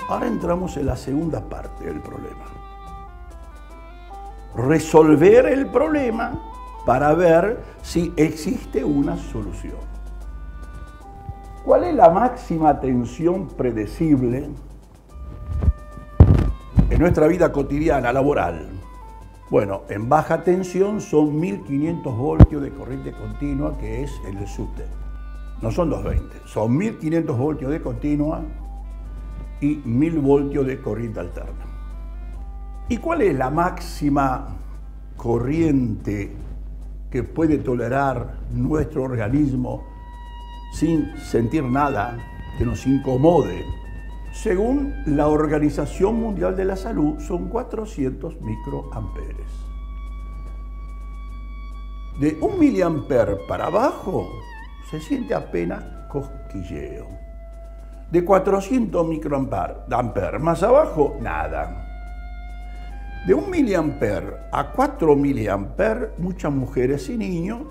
Ahora entramos en la segunda parte del problema. Resolver el problema para ver si existe una solución. ¿Cuál es la máxima tensión predecible en nuestra vida cotidiana, laboral? Bueno, en baja tensión son 1500 voltios de corriente continua, que es el subte. No son 220, son 1500 voltios de continua y 1000 voltios de corriente alterna. ¿Y cuál es la máxima corriente que puede tolerar nuestro organismo sin sentir nada que nos incomode? Según la Organización Mundial de la Salud, son 400 microamperes. De 1 miliamper para abajo se siente apenas cosquilleo. De 400 microamperes más abajo, nada. De 1 miliamper a 4 miliamper, muchas mujeres y niños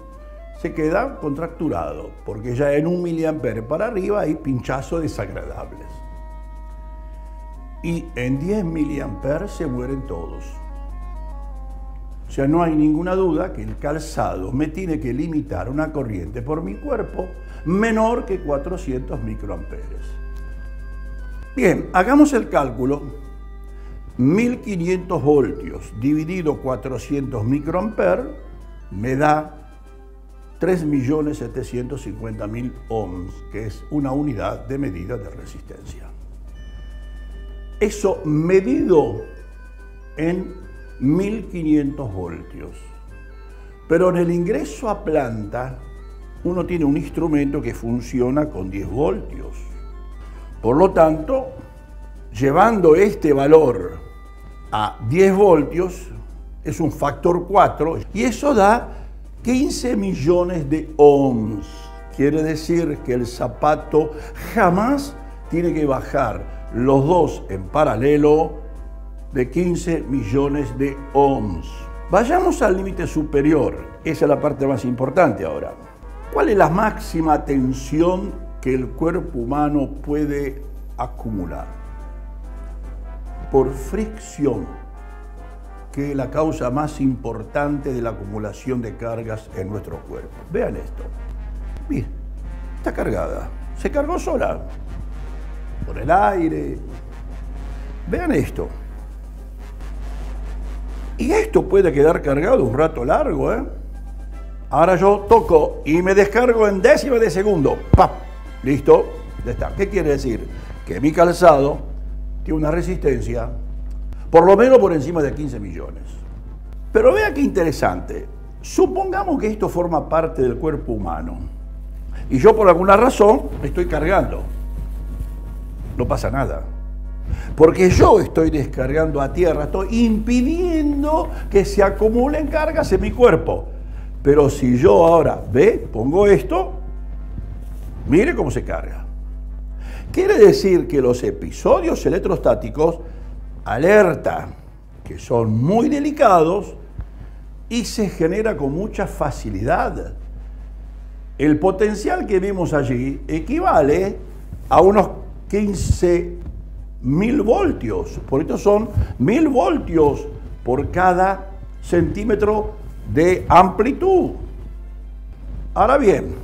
se quedan contracturados, porque ya en 1 miliamper para arriba hay pinchazos desagradables. Y en 10 miliamper se mueren todos. O sea, no hay ninguna duda que el calzado me tiene que limitar una corriente por mi cuerpo menor que 400 microamperes. Bien, hagamos el cálculo. 1500 voltios dividido 400 microamperes me da 3.750.000 ohms, que es una unidad de medida de resistencia. Eso medido en 1500 voltios. Pero en el ingreso a planta, uno tiene un instrumento que funciona con 10 voltios. Por lo tanto, llevando este valor a 10 voltios, es un factor 4, y eso da 15 millones de ohms. Quiere decir que el zapato jamás tiene que bajar los dos en paralelo de 15 millones de ohms. Vayamos al límite superior. Esa es la parte más importante ahora. ¿Cuál es la máxima tensión que el cuerpo humano puede acumular? Por fricción, que es la causa más importante de la acumulación de cargas en nuestro cuerpo. Vean esto. Miren, está cargada. Se cargó sola. Por el aire. Vean esto. Y esto puede quedar cargado un rato largo, ¿eh? Ahora yo toco y me descargo en décimas de segundo. ¡Pap! Listo. Ya está. ¿Qué quiere decir? Que mi calzado tiene una resistencia por lo menos por encima de 15 millones. Pero vea qué interesante. Supongamos que esto forma parte del cuerpo humano y yo por alguna razón estoy cargando. No pasa nada. Porque yo estoy descargando a tierra, estoy impidiendo que se acumulen cargas en mi cuerpo. Pero si yo ahora, pongo esto, mire cómo se carga. Quiere decir que los episodios electrostáticos alerta que son muy delicados y se genera con mucha facilidad. El potencial que vimos allí equivale a unos 15.000 voltios. Por esto son 1000 voltios por cada centímetro de amplitud. Ahora bien,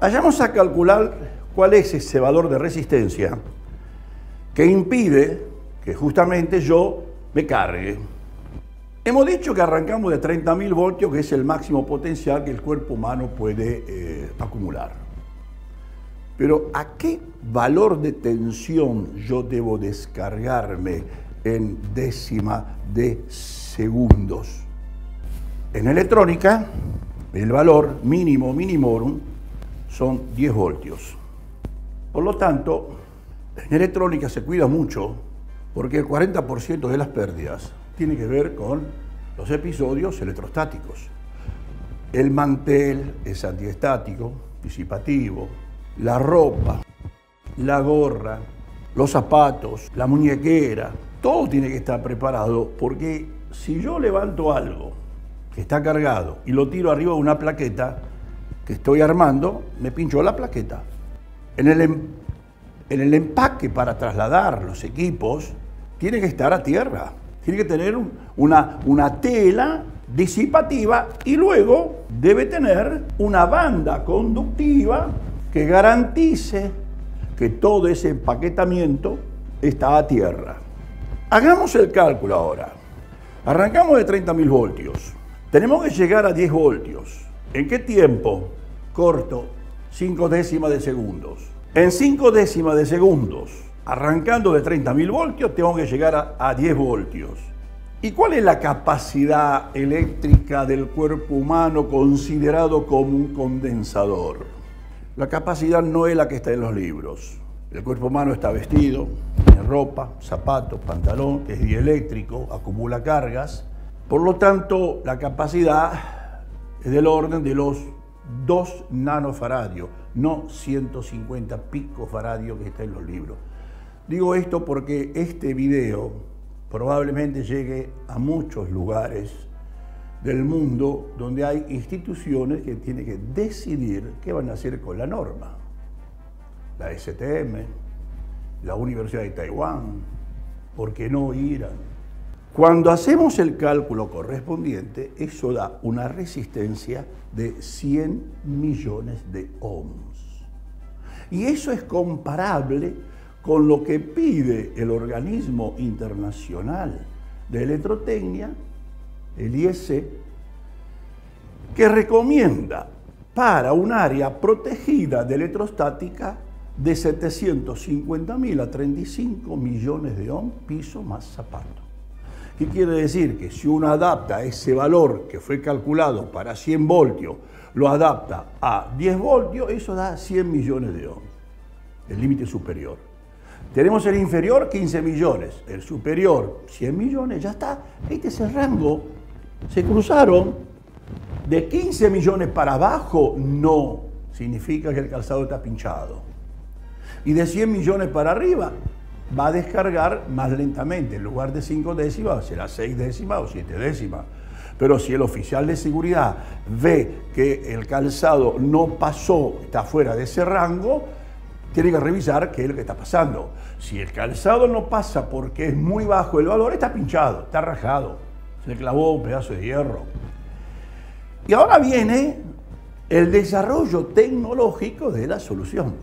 vayamos a calcular cuál es ese valor de resistencia que impide que justamente yo me cargue. Hemos dicho que arrancamos de 30.000 voltios, que es el máximo potencial que el cuerpo humano puede acumular. Pero ¿a qué valor de tensión yo debo descargarme en décima de segundos? En electrónica, el valor mínimo minimorum son 10 voltios. Por lo tanto, en electrónica se cuida mucho porque el 40% de las pérdidas tiene que ver con los episodios electrostáticos. El mantel es antiestático, disipativo, la ropa, la gorra, los zapatos, la muñequera, todo tiene que estar preparado porque si yo levanto algo que está cargado y lo tiro arriba de una plaqueta que estoy armando, me pincho la plaqueta. En en el empaque para trasladar los equipos, tiene que estar a tierra. Tiene que tener una tela disipativa y luego debe tener una banda conductiva que garantice que todo ese empaquetamiento está a tierra. Hagamos el cálculo ahora. Arrancamos de 30.000 voltios. Tenemos que llegar a 10 voltios. ¿En qué tiempo? Corto, 5 décimas de segundos. En 5 décimas de segundos, arrancando de 30.000 voltios, tengo que llegar a 10 voltios. ¿Y cuál es la capacidad eléctrica del cuerpo humano considerado como un condensador? La capacidad no es la que está en los libros. El cuerpo humano está vestido, tiene ropa, zapatos, pantalón, es dieléctrico, acumula cargas. Por lo tanto, la capacidad es del orden de los 2 nanofaradios, no 150 picofaradios que está en los libros. Digo esto porque este video probablemente llegue a muchos lugares del mundo donde hay instituciones que tienen que decidir qué van a hacer con la norma. La STM, la Universidad de Taiwán, ¿por qué no Irán? Cuando hacemos el cálculo correspondiente, eso da una resistencia de 100 millones de ohms. Y eso es comparable con lo que pide el Organismo Internacional de Electrotecnia, el IEC, que recomienda para un área protegida de electrostática de 750.000 a 35 millones de ohms, piso más zapato. ¿Qué quiere decir? Que si uno adapta ese valor que fue calculado para 100 voltios, lo adapta a 10 voltios, eso da 100 millones de ohms, el límite superior. Tenemos el inferior, 15 millones, el superior, 100 millones, ya está. Este es el rango. Se cruzaron. De 15 millones para abajo, no significa que el calzado está pinchado. Y de 100 millones para arriba, va a descargar más lentamente. En lugar de 5 décimas, será 6 décimas o 7 décimas. Pero si el oficial de seguridad ve que el calzado no pasó, está fuera de ese rango, tiene que revisar qué es lo que está pasando. Si el calzado no pasa porque es muy bajo el valor, está pinchado, está rajado. Se le clavó un pedazo de hierro. Y ahora viene el desarrollo tecnológico de la solución.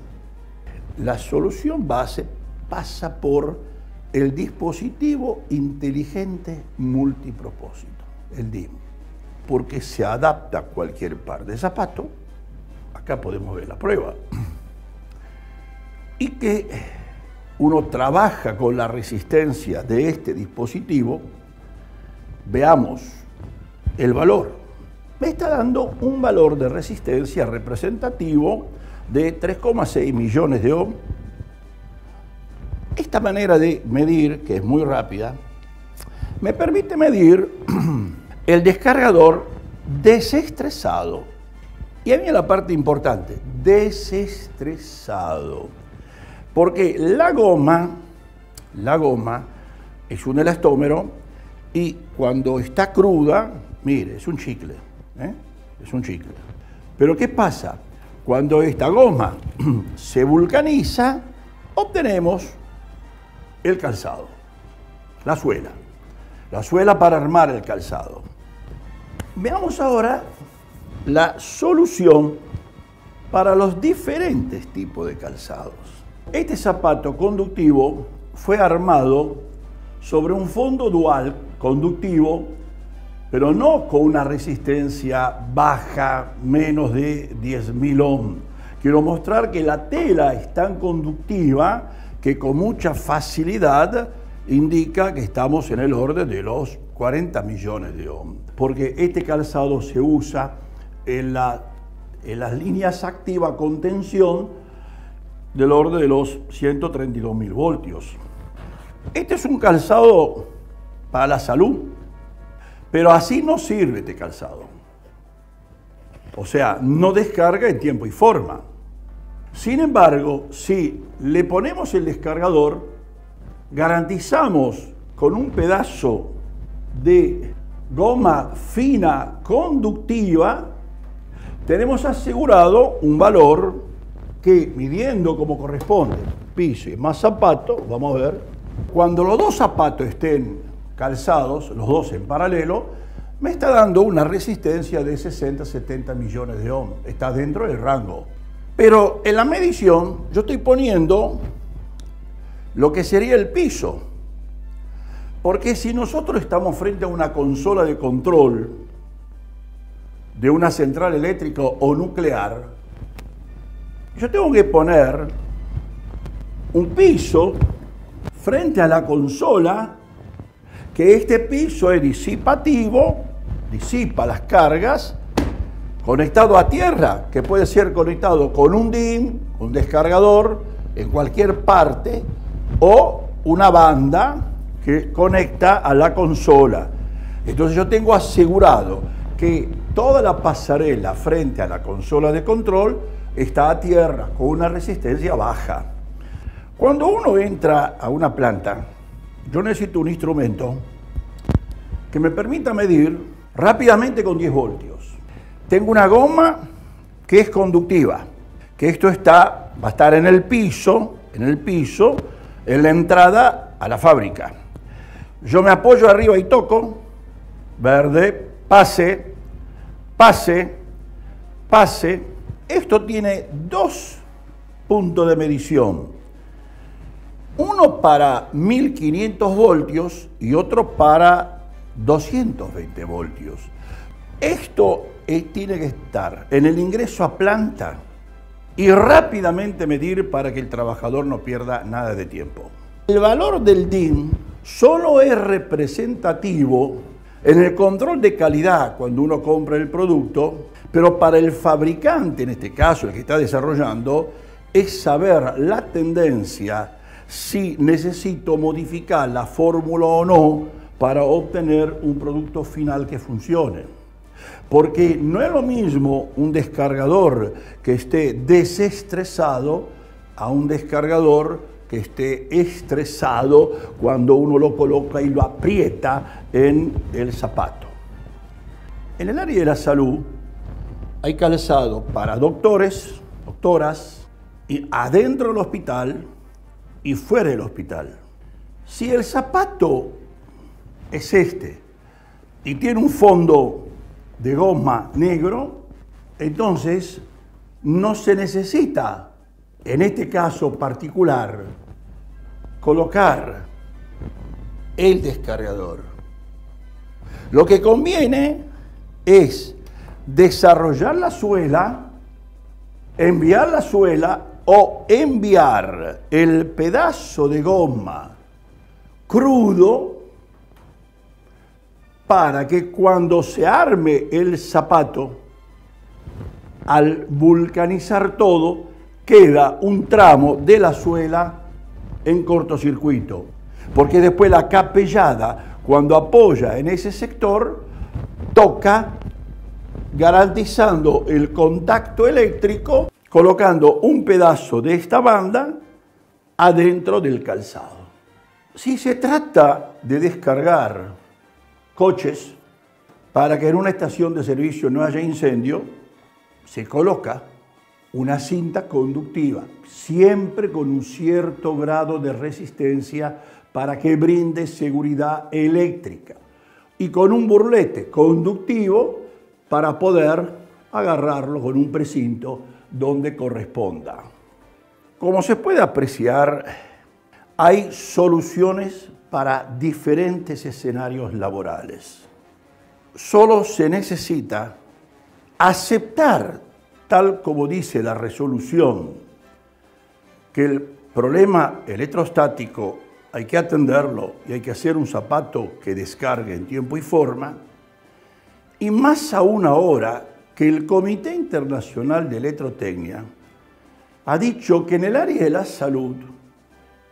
La solución base pasa por el dispositivo inteligente multipropósito, el DIM, porque se adapta a cualquier par de zapatos. Acá podemos ver la prueba. Y que uno trabaja con la resistencia de este dispositivo. Veamos el valor. Me está dando un valor de resistencia representativo de 3,6 millones de ohms. Esta manera de medir, que es muy rápida, me permite medir el descargador desestresado. Y a mí la parte importante, desestresado. Porque la goma es un elastómero y cuando está cruda, mire, es un chicle, es un chicle. Pero ¿qué pasa? Cuando esta goma se vulcaniza, obtenemos el calzado, la suela para armar el calzado. Veamos ahora la solución para los diferentes tipos de calzados. Este zapato conductivo fue armado sobre un fondo dual conductivo, pero no con una resistencia baja, menos de 10.000 ohms. Quiero mostrar que la tela es tan conductiva que con mucha facilidad indica que estamos en el orden de los 40 millones de ohms, porque este calzado se usa en las líneas activa con tensión del orden de los 132.000 voltios. Este es un calzado para la salud, pero así no sirve este calzado. O sea, no descarga en tiempo y forma. Sin embargo, si le ponemos el descargador, garantizamos con un pedazo de goma fina conductiva, tenemos asegurado un valor que, midiendo como corresponde piso y más zapato, vamos a ver, cuando los dos zapatos estén calzados, los dos en paralelo, me está dando una resistencia de 60-70 millones de ohms. Está dentro del rango. Pero en la medición yo estoy poniendo lo que sería el piso. Porque si nosotros estamos frente a una consola de control de una central eléctrica o nuclear, yo tengo que poner un piso frente a la consola, que este piso es disipativo, disipa las cargas, conectado a tierra, que puede ser conectado con un DIN, un descargador, en cualquier parte, o una banda que conecta a la consola. Entonces yo tengo asegurado que toda la pasarela frente a la consola de control está a tierra, con una resistencia baja. Cuando uno entra a una planta, yo necesito un instrumento que me permita medir rápidamente con 10 voltios. Tengo una goma que es conductiva, que esto va a estar en el piso, en la entrada a la fábrica. Yo me apoyo arriba y toco, verde, pase, pase, pase. Esto tiene dos puntos de medición. Uno para 1500 voltios y otro para 220 voltios. Esto tiene que estar en el ingreso a planta y rápidamente medir para que el trabajador no pierda nada de tiempo. El valor del DIN solo es representativo en el control de calidad cuando uno compra el producto, pero para el fabricante, en este caso el que está desarrollando, es saber la tendencia, si necesito modificar la fórmula o no para obtener un producto final que funcione. Porque no es lo mismo un descargador que esté desestresado a un descargador que esté estresado cuando uno lo coloca y lo aprieta en el zapato. En el área de la salud hay calzado para doctores, doctoras, y adentro del hospital y fuera del hospital. Si el zapato es este y tiene un fondo de goma negro, entonces no se necesita, en este caso particular, colocar el descargador. Lo que conviene es desarrollar la suela, enviar la suela o enviar el pedazo de goma crudo para que cuando se arme el zapato, al vulcanizar todo, queda un tramo de la suela en cortocircuito. Porque después la capellada, cuando apoya en ese sector, toca garantizando el contacto eléctrico, colocando un pedazo de esta banda adentro del calzado. Si se trata de descargar coches para que en una estación de servicio no haya incendio, se coloca una cinta conductiva, siempre con un cierto grado de resistencia para que brinde seguridad eléctrica, y con un burlete conductivo para poder agarrarlo con un precinto donde corresponda. Como se puede apreciar, hay soluciones para diferentes escenarios laborales. Solo se necesita aceptar, tal como dice la resolución, que el problema electrostático hay que atenderlo y hay que hacer un zapato que descargue en tiempo y forma, y más aún ahora que el Comité Internacional de Electrotecnia ha dicho que en el área de la salud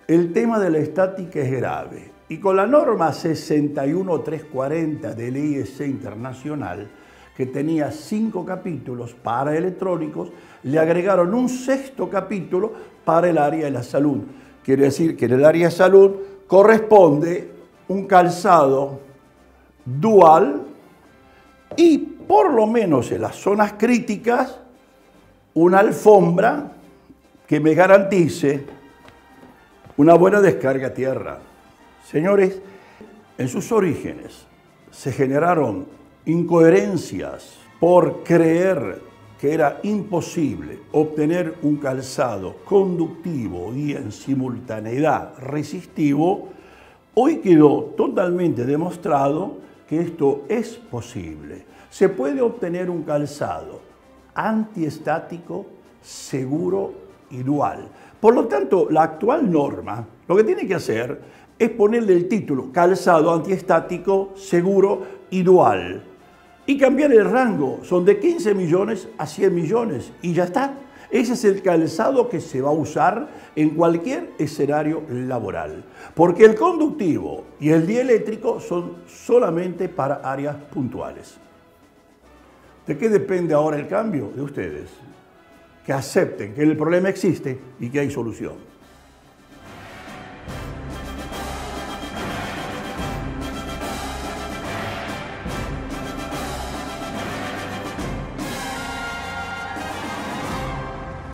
el tema de la estática es grave, y con la norma 61340 del IEC Internacional, que tenía 5 capítulos para electrónicos, le agregaron un 6º capítulo para el área de la salud. Quiere decir que en el área de salud corresponde un calzado dual y, por lo menos en las zonas críticas, una alfombra que me garantice Una buena descarga a tierra. Señores, en sus orígenes se generaron incoherencias por creer que era imposible obtener un calzado conductivo y en simultaneidad resistivo. Hoy quedó totalmente demostrado que esto es posible. Se puede obtener un calzado antiestático, seguro y dual. Por lo tanto, la actual norma lo que tiene que hacer es ponerle el título calzado antiestático, seguro y dual y cambiar el rango. Son de 15 millones a 100 millones y ya está. Ese es el calzado que se va a usar en cualquier escenario laboral, porque el conductivo y el dieléctrico son solamente para áreas puntuales. ¿De qué depende ahora el cambio? De ustedes, que acepten que el problema existe y que hay solución.